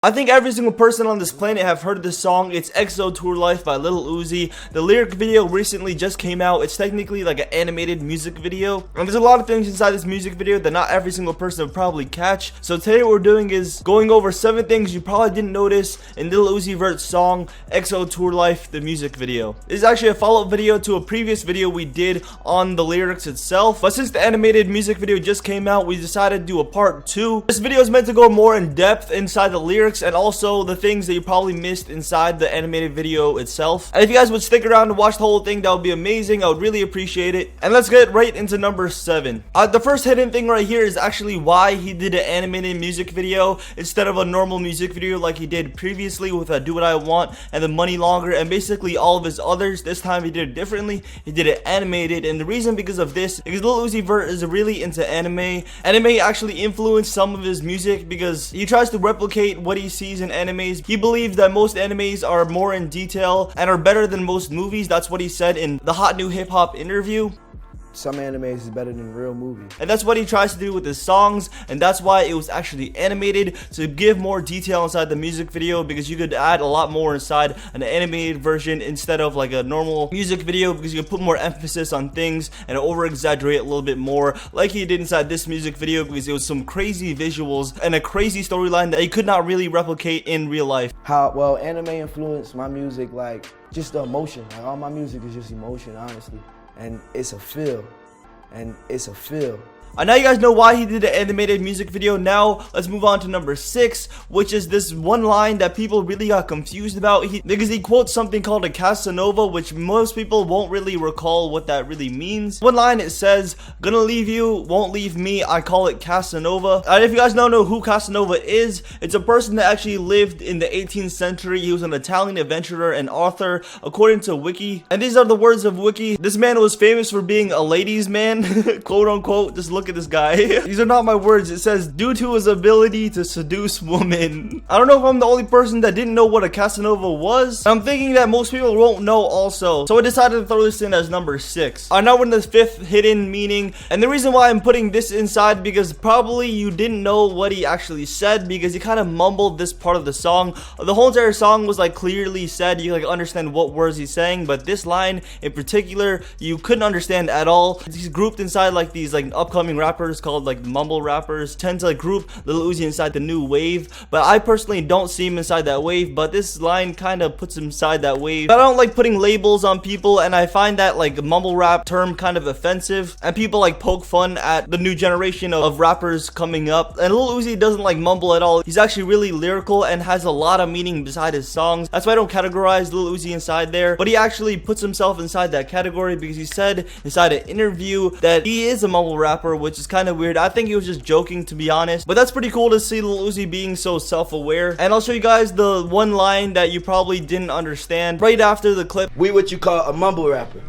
I think every single person on this planet have heard of this song. It's XO Tour Llif3 by Lil Uzi. The lyric video recently just came out. It's technically like an animated music video. And there's a lot of things inside this music video that not every single person would probably catch. So today what we're doing is going over 7 things you probably didn't notice in Lil Uzi Vert's song XO Tour Llif3, the music video. This is actually a follow-up video to a previous video we did on the lyrics itself. But since the animated music video just came out, we decided to do a part 2. This video is meant to go more in depth inside the lyrics and also the things that you probably missed inside the animated video itself. And if you guys would stick around to watch the whole thing, that would be amazing. I would really appreciate it. And let's get right into number 7. The first hidden thing right here is actually why he did an animated music video instead of a normal music video like he did previously with Do What I Want and The Money Longer and basically all of his others. This time he did it differently. He did it animated, and the reason because of this is Lil Uzi Vert is really into anime. Anime actually influenced some of his music because he tries to replicate what he sees in animes. He believes that most animes are more in detail and are better than most movies. That's what he said in the Hot New Hip Hop interview. Some animes is better than real movies. And that's what he tries to do with his songs, and that's why it was actually animated, to give more detail inside the music video, because you could add a lot more inside an animated version instead of like a normal music video, because you can put more emphasis on things and over exaggerate a little bit more like he did inside this music video, because it was some crazy visuals and a crazy storyline that he could not really replicate in real life. Well, anime influenced my music, like just the emotion. Like all my music is just emotion, honestly. And it's a feel. Now you guys know why he did an animated music video. Now let's move on to number 6, which is this one line that people really got confused about, because he quotes something called a Casanova, which most people won't really recall what that really means. One line, it says, "Gonna leave you, won't leave me, I call it Casanova." And if you guys don't know who Casanova is, it's a person that actually lived in the 18th century. He was an Italian adventurer and author, according to Wiki. And these are the words of Wiki. This man was famous for being a ladies' man, quote unquote. Just look at this guy. These are not my words. It says, due to his ability to seduce women. I don't know if I'm the only person that didn't know what a Casanova was. I'm thinking that most people won't know also, so I decided to throw this in as number 6. Now we're in the 5th hidden meaning, and the reason why I'm putting this inside, because probably you didn't know what he actually said, because he kind of mumbled this part of the song. The whole entire song was like clearly said, you like understand what words he's saying, but this line in particular you couldn't understand at all. He's grouped inside like these like upcoming rappers called like mumble rappers, tend to like group Lil Uzi inside the new wave, but I personally don't see him inside that wave, but this line kind of puts him inside that wave. But I don't like putting labels on people, and I find that like mumble rap term kind of offensive, and people like poke fun at the new generation of rappers coming up. And Lil Uzi doesn't like mumble at all. He's actually really lyrical and has a lot of meaning beside his songs. That's why I don't categorize Lil Uzi inside there, but he actually puts himself inside that category because he said inside an interview that he is a mumble rapper, which is kind of weird. I think he was just joking, to be honest, but that's pretty cool to see Lil Uzi being so self-aware. And I'll show you guys the one line that you probably didn't understand right after the clip. We what you call a mumble rapper.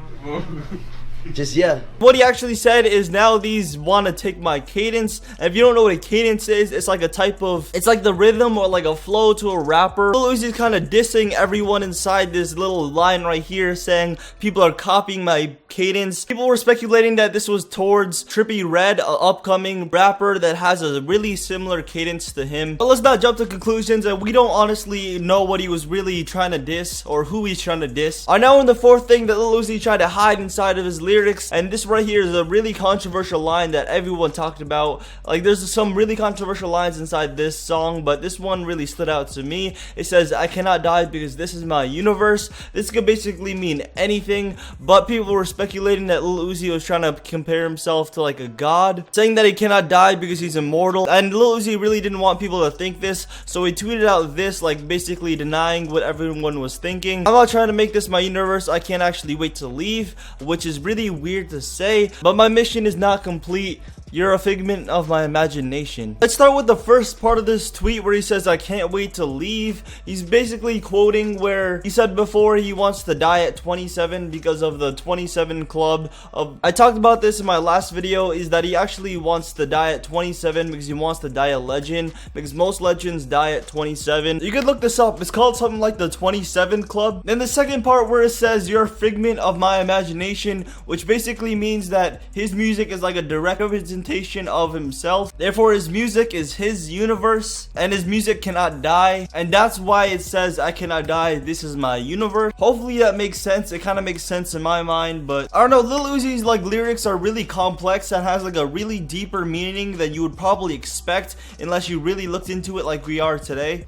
Just yeah. What he actually said is, now these want to take my cadence. And if you don't know what a cadence is, it's like a type of, it's like the rhythm or like a flow to a rapper. Lil Uzi's kind of dissing everyone inside this little line right here, saying people are copying my cadence. People were speculating that this was towards Trippie Redd, an upcoming rapper that has a really similar cadence to him. But let's not jump to conclusions, and we don't honestly know what he was really trying to diss or who he's trying to diss. Now in the 4th thing that Lil Uzi tried to hide inside of his lyrics, and this right here is a really controversial line that everyone talked about. Like, there's some really controversial lines inside this song, but this one really stood out to me. It says, "I cannot die because this is my universe." This could basically mean anything, but people were speculating that Lil Uzi was trying to compare himself to like a god, saying that he cannot die because he's immortal. And Lil Uzi really didn't want people to think this, so he tweeted out this, like basically denying what everyone was thinking. "I'm not trying to make this my universe. I can't actually wait to leave," which is really weird to say, but my mission is not complete. You're a figment of my imagination. Let's start with the first part of this tweet where he says, "I can't wait to leave." He's basically quoting where he said before he wants to die at 27 because of the 27 club. I talked about this in my last video, is that he actually wants to die at 27 because he wants to die a legend, because most legends die at 27. You could look this up. It's called something like the 27 club. Then the second part where it says, "You're a figment of my imagination," which basically means that his music is like a direct representation representation of himself. Therefore, his music is his universe, and his music cannot die. And that's why it says, I cannot die, this is my universe. Hopefully that makes sense. It kind of makes sense in my mind, but I don't know, Lil Uzi's like lyrics are really complex and has like a really deeper meaning than you would probably expect unless you really looked into it like we are today.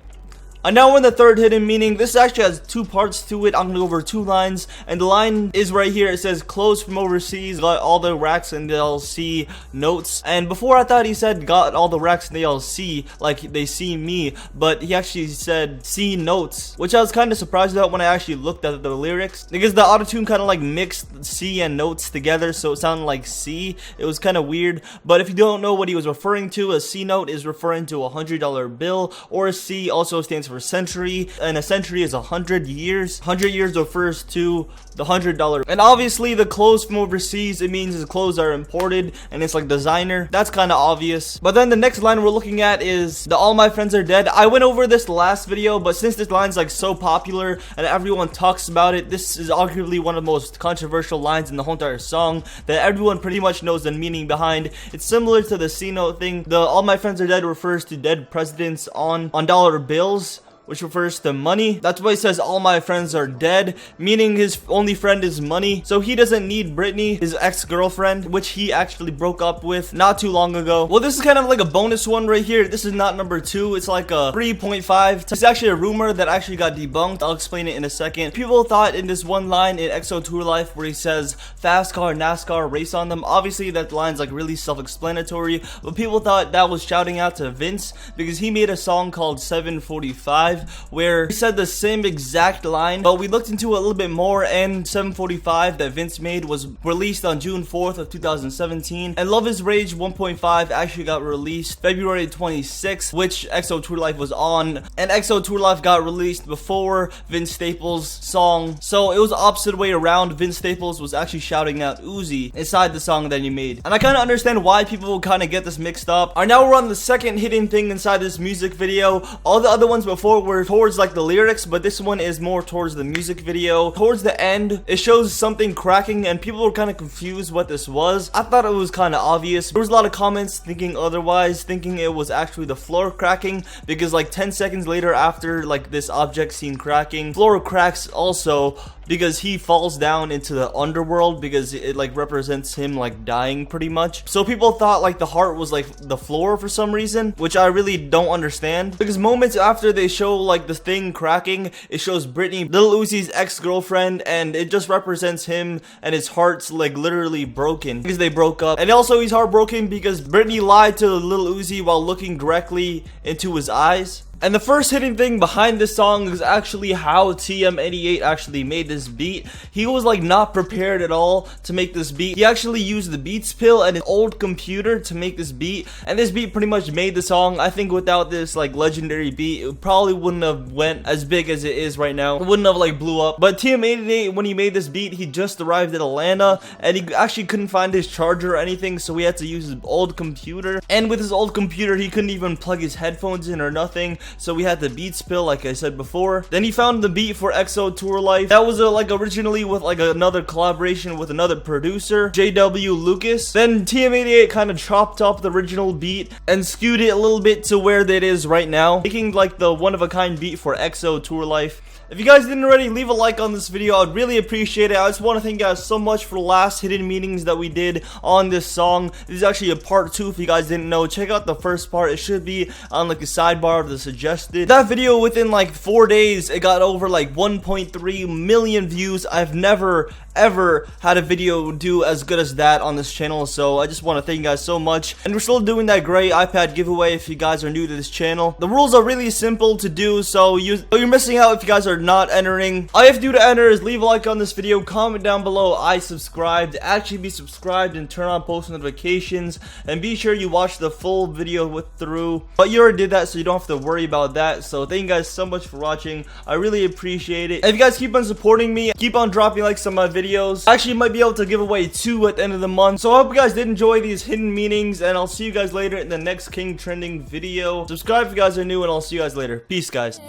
And now we're in the third hidden meaning. This actually has two parts to it. I'm gonna go over two lines, and the line is right here. It says, clothes from overseas, got all the racks and they'll see notes. And before I thought he said got all the racks and they'll see, like they see me, but he actually said see notes, which I was kind of surprised about when I actually looked at the lyrics, because the autotune kind of like mixed see and notes together, so it sounded like see. It was kind of weird. But if you don't know what he was referring to, a C note is referring to a $100 bill, or a C also stands for century, and a century is 100 years. 100 years refers to the $100. And obviously the clothes from overseas, it means his clothes are imported and it's like designer. That's kind of obvious. But then the next line we're looking at is the all my friends are dead. I went over this last video, but since this line's like so popular and everyone talks about it, this is arguably one of the most controversial lines in the whole entire song that everyone pretty much knows the meaning behind. It's similar to the C note thing. The all my friends are dead refers to dead presidents on dollar bills, which refers to money. That's why he says all my friends are dead, meaning his only friend is money. So he doesn't need Britney, his ex-girlfriend, which he actually broke up with not too long ago. Well, this is kind of like a bonus one right here. This is not number 2. It's like a 3.5. It's actually a rumor that actually got debunked. I'll explain it in a second. People thought in this one line in XO Tour Llif3 where he says fast car, NASCAR, race on them. Obviously that line's like really self-explanatory, but people thought that was shouting out to Vince because he made a song called 745 where he said the same exact line, but we looked into it a little bit more, and 745 that Vince made was released on June 4th of 2017, and Love Is Rage 1.5 actually got released February 26th, which XO Tour Llif3 was on, and XO Tour Llif3 got released before Vince Staples' song, so it was the opposite way around. Vince Staples was actually shouting out Uzi inside the song that he made, and I kind of understand why people kind of get this mixed up. Alright, now we're on the second hidden thing inside this music video. All the other ones before were towards like the lyrics, but this one is more towards the music video. Towards the end, it shows something cracking, and people were kind of confused what this was. I thought it was kind of obvious. There was a lot of comments thinking otherwise, thinking it was actually the floor cracking, because like 10 seconds later after like this object seen cracking, floor cracks also because he falls down into the underworld, because it like represents him like dying pretty much. So people thought like the heart was like the floor for some reason, which I really don't understand, because moments after they show like the thing cracking, it shows Britney, Lil Uzi's ex-girlfriend, and it just represents him, and his heart's like literally broken because they broke up. And also he's heartbroken because Britney lied to Lil Uzi while looking directly into his eyes. And the first hidden thing behind this song is actually how TM88 actually made this beat. He was like not prepared at all to make this beat. He actually used the Beats pill and an old computer to make this beat, and this beat pretty much made the song. I think without this like legendary beat, it probably wouldn't have went as big as it is right now. It wouldn't have like blew up. But TM88, when he made this beat, he just arrived at Atlanta and he actually couldn't find his charger or anything, so he had to use his old computer. And with his old computer, he couldn't even plug his headphones in or nothing. So we had the Beats pill, like I said before. Then he found the beat for XO Tour Llif3. That was like originally with like another collaboration with another producer, JW Lucas. Then TM88 kind of chopped up the original beat and skewed it a little bit to where it is right now, making like the one-of-a-kind beat for XO Tour Llif3. If you guys didn't already, leave a like on this video. I'd really appreciate it. I just want to thank you guys so much for the last hidden meanings that we did on this song. This is actually a part 2 if you guys didn't know. Check out the first part. It should be on like the sidebar of the suggested. That video, within like 4 days, it got over like 1.3 million views. I've never ever had a video do as good as that on this channel, so I just want to thank you guys so much. And we're still doing that great iPad giveaway if you guys are new to this channel. The rules are really simple to do, so you're missing out if you guys are not entering. All you have to do to enter is leave a like on this video, comment down below I subscribed, actually be subscribed, and turn on post notifications, and be sure you watch the full video through. But you already did that, so you don't have to worry about that. So thank you guys so much for watching. I really appreciate it. If you guys keep on supporting me, keep on dropping likes on my videos, I actually might be able to give away 2 at the end of the month. So I hope you guys did enjoy these hidden meanings, and I'll see you guys later in the next King Trending video. Subscribe if you guys are new, and I'll see you guys later. Peace, guys.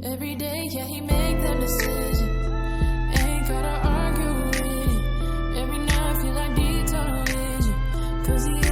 Every day, yeah, he make them decisions. Ain't gotta argue with it. Every night, feel like detour vision. 'cause he